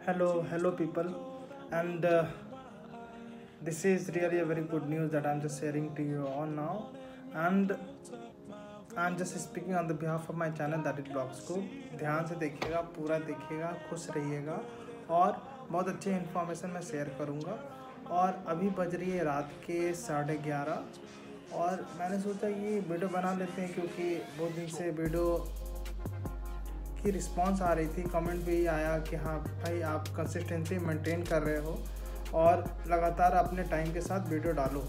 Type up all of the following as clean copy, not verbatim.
hello people, and this is really a very good news that I'm just sharing to you all now, and I'm just speaking on the behalf of my channel that is Blog Scoop। ध्यान से देखिएगा, पूरा देखिएगा, खुश रहिएगा और बहुत अच्छी इन्फॉर्मेशन मैं शेयर करूँगा। और अभी बज रही है रात के 11:30 और मैंने सोचा कि वीडियो बना लेते हैं, क्योंकि बहुत दिन से वीडियो की रिस्पांस आ रही थी। कमेंट भी आया कि हाँ भाई, आप कंसिस्टेंसी मेंटेन कर रहे हो और लगातार अपने टाइम के साथ वीडियो डालो।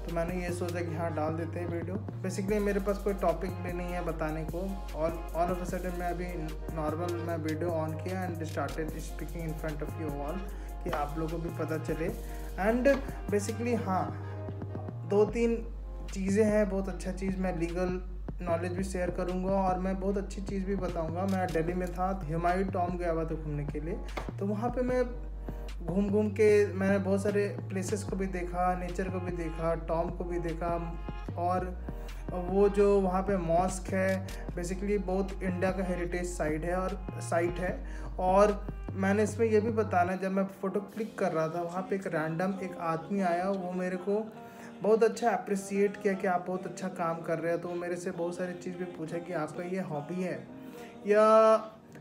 तो मैंने ये सोचा कि हाँ, डाल देते हैं वीडियो। बेसिकली मेरे पास कोई टॉपिक भी नहीं है बताने को। ऑल ऑफ अ सडन मैं अभी नॉर्मल मैं वीडियो ऑन किया and started speaking in front of you all, कि आप लोगों को भी पता चले। एंड बेसिकली हाँ, 2-3 चीज़ें हैं। बहुत अच्छा चीज़, मैं लीगल नॉलेज भी शेयर करूंगा और मैं बहुत अच्छी चीज़ भी बताऊंगा। मैं दिल्ली में था, हुमायूं टॉम गया हुआ था घूमने के लिए। तो वहाँ पे मैं घूम के मैंने बहुत सारे प्लेसेस को भी देखा, नेचर को भी देखा, टॉम को भी देखा। और वो जो वहाँ पे मॉस्क है, बेसिकली बहुत इंडिया का हेरिटेज साइट है। और मैंने इसमें ये भी बताना, जब मैं फ़ोटो क्लिक कर रहा था वहाँ पे एक आदमी आया, वो मेरे को बहुत अच्छा अप्रिसिएट किया कि आप बहुत अच्छा काम कर रहे हो। तो वो मेरे से बहुत सारी चीज़ भी पूछा कि आपका ये हॉबी है या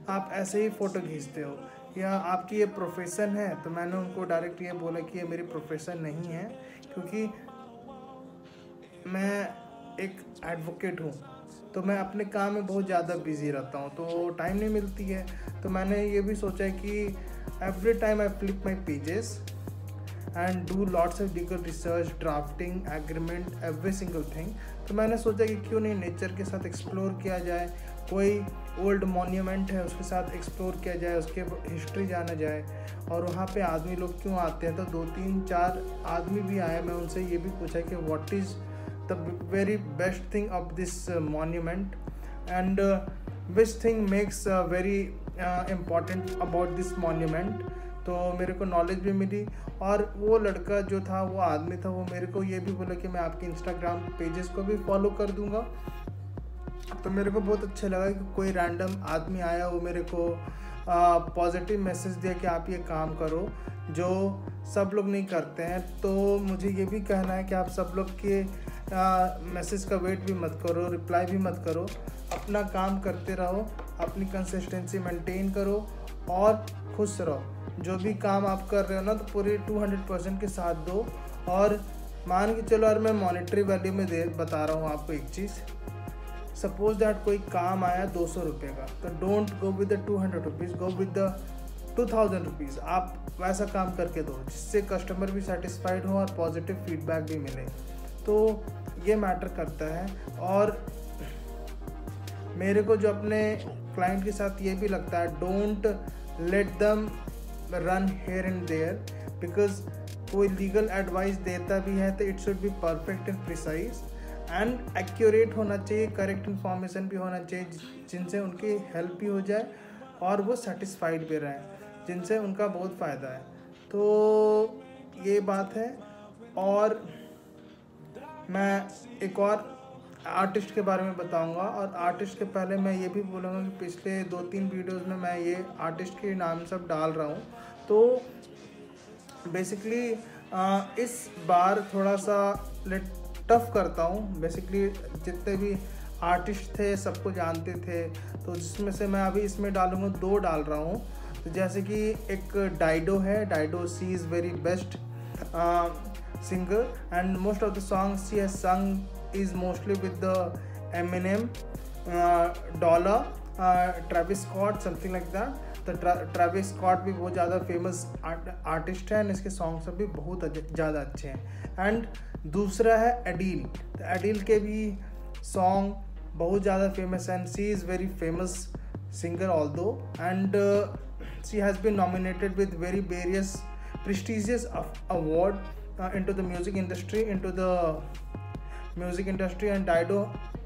आप ऐसे ही फ़ोटो खींचते हो या आपकी ये प्रोफेशन है। तो मैंने उनको डायरेक्ट ये बोला कि ये मेरी प्रोफेशन नहीं है, क्योंकि मैं एक एडवोकेट हूँ। तो मैं अपने काम में बहुत ज़्यादा बिजी रहता हूँ, तो टाइम नहीं मिलती है। तो मैंने ये भी सोचा है कि every time I flip my pages and do lots of legal research, drafting, agreement, every single thing. तो मैंने सोचा कि क्यों नहीं नेचर के साथ एक्सप्लोर किया जाए। कोई ओल्ड मॉन्यूमेंट है उसके साथ एक्सप्लोर किया जाए, उसके हिस्ट्री जाना जाए। और वहाँ पे आदमी लोग क्यों आते हैं, तो 2-3-4 आदमी भी आए। मैं उनसे ये भी पूछा कि what is the very best thing of this monument and which thing makes very important about this monument. तो मेरे को नॉलेज भी मिली। और वो लड़का जो था, वो आदमी था, वो मेरे को ये भी बोला कि मैं आपके इंस्टाग्राम पेजेस को भी फॉलो कर दूंगा। तो मेरे को बहुत अच्छा लगा कि कोई रैंडम आदमी आया, वो मेरे को पॉजिटिव मैसेज दिया कि आप ये काम करो जो सब लोग नहीं करते हैं। तो मुझे ये भी कहना है कि आप सब लोग के मैसेज का वेट भी मत करो, रिप्लाई भी मत करो। अपना काम करते रहो, अपनी कंसिस्टेंसी मेंटेन करो और खुश रहो। जो भी काम आप कर रहे हो ना, तो पूरे 200% के साथ दो। और मान के चलो, और मैं मॉनेटरी वैल्यू में बता रहा हूँ आपको एक चीज़। सपोज दैट कोई काम आया 200 रुपये का, तो don't go with the 200 rupees, go with the 2000 rupees. आप वैसा काम करके दो जिससे कस्टमर भी सेटिस्फाइड हो और पॉजिटिव फीडबैक भी मिले। तो ये मैटर करता है। और मेरे को जो अपने क्लाइंट के साथ ये भी लगता है, don't let them run here and there, because कोई लीगल एडवाइस देता भी है तो it should be perfect and precise and accurate होना चाहिए। करेक्ट इन्फॉर्मेशन भी होना चाहिए जिनसे उनकी हेल्प भी हो जाए और वो सेटिस्फाइड भी रहें, जिनसे उनका बहुत फ़ायदा है। तो ये बात है। और मैं एक और आर्टिस्ट के बारे में बताऊंगा। और आर्टिस्ट के पहले मैं ये भी बोलूँगा कि पिछले 2-3 वीडियोस में मैं ये आर्टिस्ट के नाम सब डाल रहा हूँ। तो बेसिकली इस बार थोड़ा सा टफ करता हूँ। बेसिकली जितने भी आर्टिस्ट थे सबको जानते थे, तो जिसमें से मैं अभी इसमें डालूँगा 2 डाल रहा हूँ। तो जैसे कि एक डाइडो है, Dido, she is very best singer and most of the songs she has sung is mostly with the Eminem, Dollar, Travis Scott, something like that. तो ट्रेविस स्कॉट भी बहुत ज़्यादा फेमस आर्टिस्ट है एंड इसके songs भी बहुत ज़्यादा अच्छे हैं। एंड दूसरा है एडील। तो एडील के भी सॉन्ग बहुत ज़्यादा famous and she is very famous singer although, and she has been nominated with very various prestigious award into the music industry, and Dido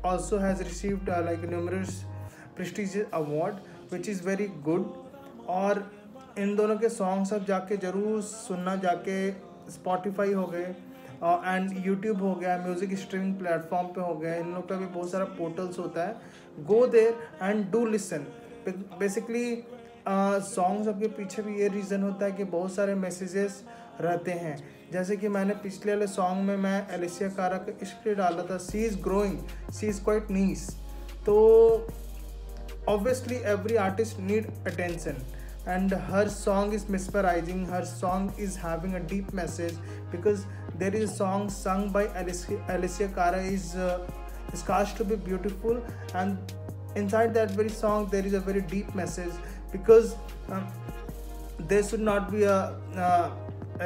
also has received like numerous prestigious award, which is very good. और इन दोनों के songs अब जाके ज़रूर सुनना, जाके Spotify हो गए एंड यूट्यूब हो गया, म्यूज़िक स्ट्रीमिंग प्लेटफॉर्म पे हो गया। इन लोग का भी बहुत सारा पोर्टल्स होता है, go there and do listen. Basically song सबके पीछे भी ये रीज़न होता है कि बहुत सारे मैसेजेस रहते हैं। जैसे कि मैंने पिछले वाले सॉन्ग में मैं एलिसिया कारा का इश्क डाला था, she is growing, she is quite nice. तो obviously every artist need attention, and her song is mesmerizing, her song is having a deep message, because there is a song sung by Alicia Cara is cast to be beautiful, and inside that very song there is a very deep message, because there should not be a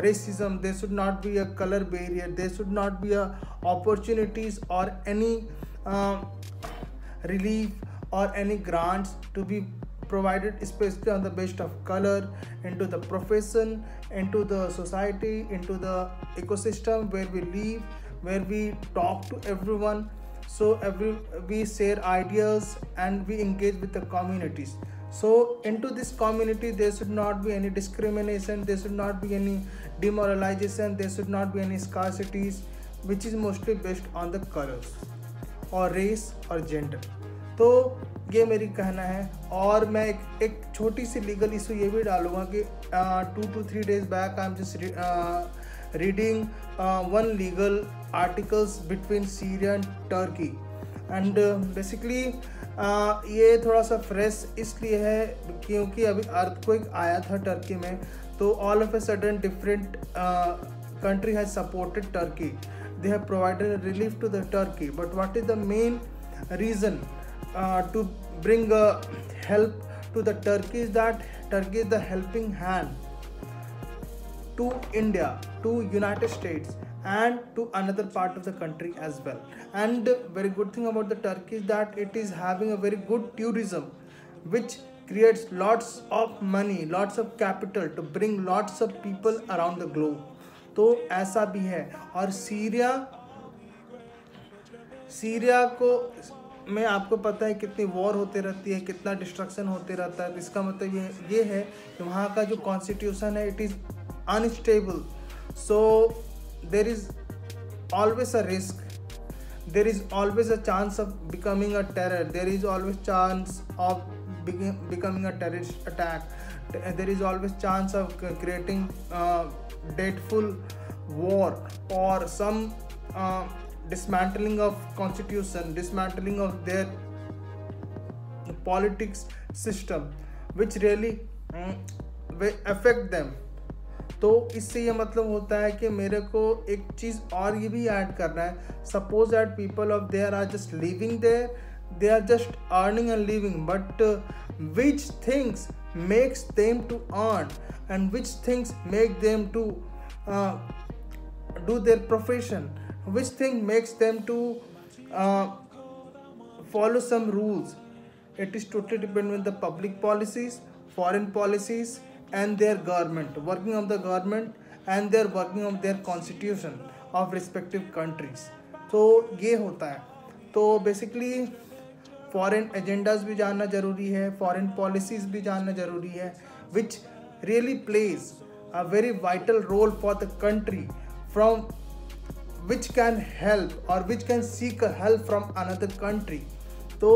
racism, there should not be a color barrier, there should not be a opportunities or any relief or any grants to be provided, especially on the basis of color, into the profession, into the society, into the ecosystem where we live, where we talk to everyone. So we share ideas and we engage with the communities. So into this community there should not be any discrimination, there should not be any demoralization, there should not be any scarcities which is mostly based on the colors or race or gender. तो ये मेरी कहना है। और मैं एक छोटी सी legal issue ये भी डालूंगा कि 2 to 3 days back I am just reading one legal articles between Syria and Turkey, and basically ये थोड़ा सा फ्रेश इसलिए है क्योंकि अभी अर्थक्वेक आया था टर्की में, तो all of a sudden different country has supported Turkey, they have provided relief to the Turkey, but what is the main reason to bring help to the Turkey is that Turkey is the helping hand to India, to United States and to another part of the country as well. And very good thing about the Turkey is that it is having a very good tourism which creates lots of money, lots of capital to bring lots of people around the globe. तो ऐसा भी है। और Syria को में आपको पता है कितनी वॉर होते रहती है, कितना डिस्ट्रक्शन होते रहता है। तो इसका मतलब ये है कि वहाँ का जो कॉन्स्टिट्यूशन है it is unstable, so there is always a risk, there is always a chance of becoming a terror, there is always chance of becoming a terrorist attack, there is always chance of creating dreadful war or some dismantling of constitution, dismantling of their politics system which really will affect them. तो इससे ये मतलब होता है कि मेरे को एक चीज़ और ये भी ऐड करना है, suppose that people of there are just living there, they are just earning and living, but which things makes them to earn and which things make them to do their profession, which thing makes them to follow some rules. It is totally dependent on the public policies, foreign policies and their government, working of the government and their working of their constitution of respective countries. तो ये होता है। तो basically foreign agendas भी जानना ज़रूरी है, foreign policies भी जानना ज़रूरी है, which really plays a very vital role for the country, from which can help और which can seek help from another country. तो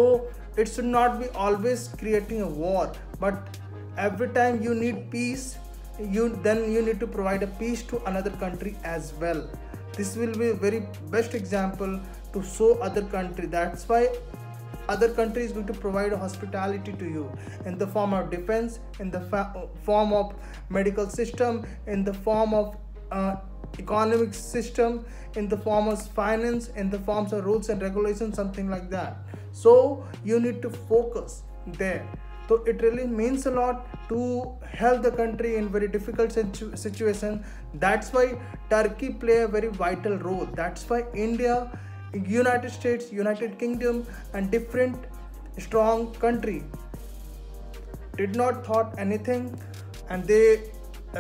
it should not be always creating a war, but every time you need peace, you need to provide a peace to another country as well. This will be a very best example to show other country. That's why other country is going to provide hospitality to you in the form of defense, in the form of medical system, in the form of economic system, in the form of finance, in the forms of rules and regulations, something like that. So you need to focus there. So it really means a lot to help the country in very difficult situation. That's why Turkey play a very vital role. That's why India, United States, United Kingdom and different strong country did not thought anything, and they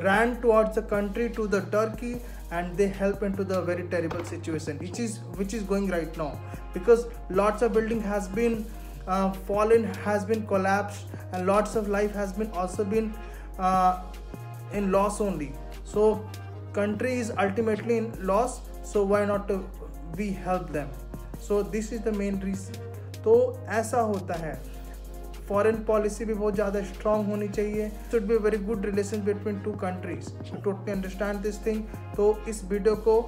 ran towards the country, to the Turkey, and they help into the very terrible situation which is going right now, because lots of building has been fallen, has been collapsed, and lots of life has been also been in loss only. So country is ultimately in loss, so why not we help them? So this is the main reason. तो ऐसा होता है, foreign policy भी बहुत ज़्यादा strong होनी चाहिए। Should be very good relation between two countries, totally understand this thing. तो इस वीडियो को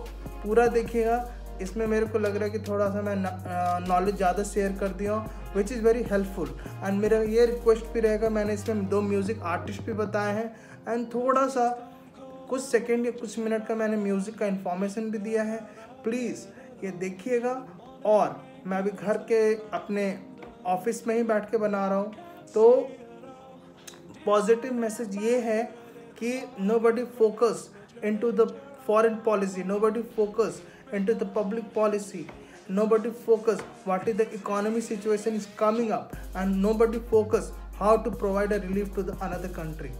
पूरा देखिएगा, इसमें मेरे को लग रहा है कि थोड़ा सा मैं नॉलेज ज़्यादा शेयर कर दिया हूँ, which is very helpful. And मेरा ये रिक्वेस्ट भी रहेगा, मैंने इसमें 2 म्यूज़िक आर्टिस्ट भी बताए हैं एंड थोड़ा सा कुछ सेकेंड या कुछ मिनट का मैंने म्यूज़िक का इन्फॉर्मेशन भी दिया है। प्लीज़ ये देखिएगा। और मैं अभी घर के अपने ऑफिस में ही बैठ के बना रहा हूँ, तो पॉजिटिव मैसेज ये है कि nobody focus into the foreign policy, nobody focus into the public policy, nobody focus what is the economy situation is coming up, and nobody focus how to provide a relief to the another country.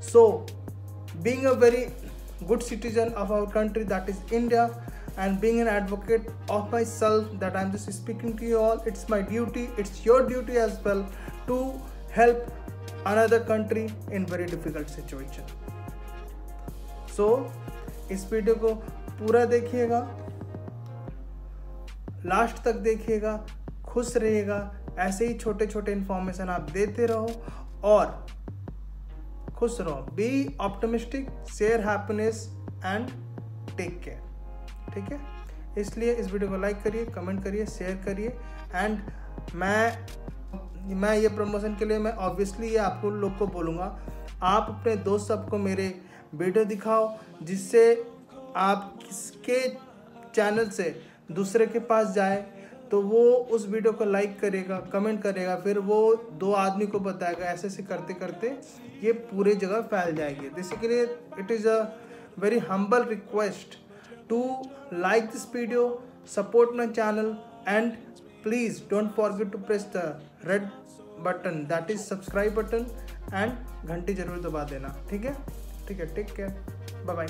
So being a very good citizen of our country, that is India, and being an advocate of myself that I'm just speaking to you all, it's my duty, it's your duty as well to help another country in very difficult situation. So इस video को पूरा देखिएगा, last तक देखिएगा, खुश रहिएगा। ऐसे ही छोटे छोटे इन्फॉर्मेशन आप देते रहो और खुश रहो। Be optimistic, share happiness and take care. ठीक है, इसलिए इस वीडियो को लाइक करिए, कमेंट करिए, शेयर करिए। एंड मैं ये प्रमोशन के लिए मैं ऑब्वियसली ये आपको लोग को बोलूँगा, आप अपने दोस्त सबको मेरे वीडियो दिखाओ, जिससे आप किसके चैनल से दूसरे के पास जाए तो वो उस वीडियो को लाइक करेगा, कमेंट करेगा, फिर वो 2 आदमी को बताएगा। ऐसे ऐसे करते करते ये पूरे जगह फैल जाएगी। Basically it is a very humble request to like this video, support my channel, and please don't forget to press the red button, that is subscribe button, and घंटी जरूर दबा देना। ठीक है, टेक केयर, बाय बाय।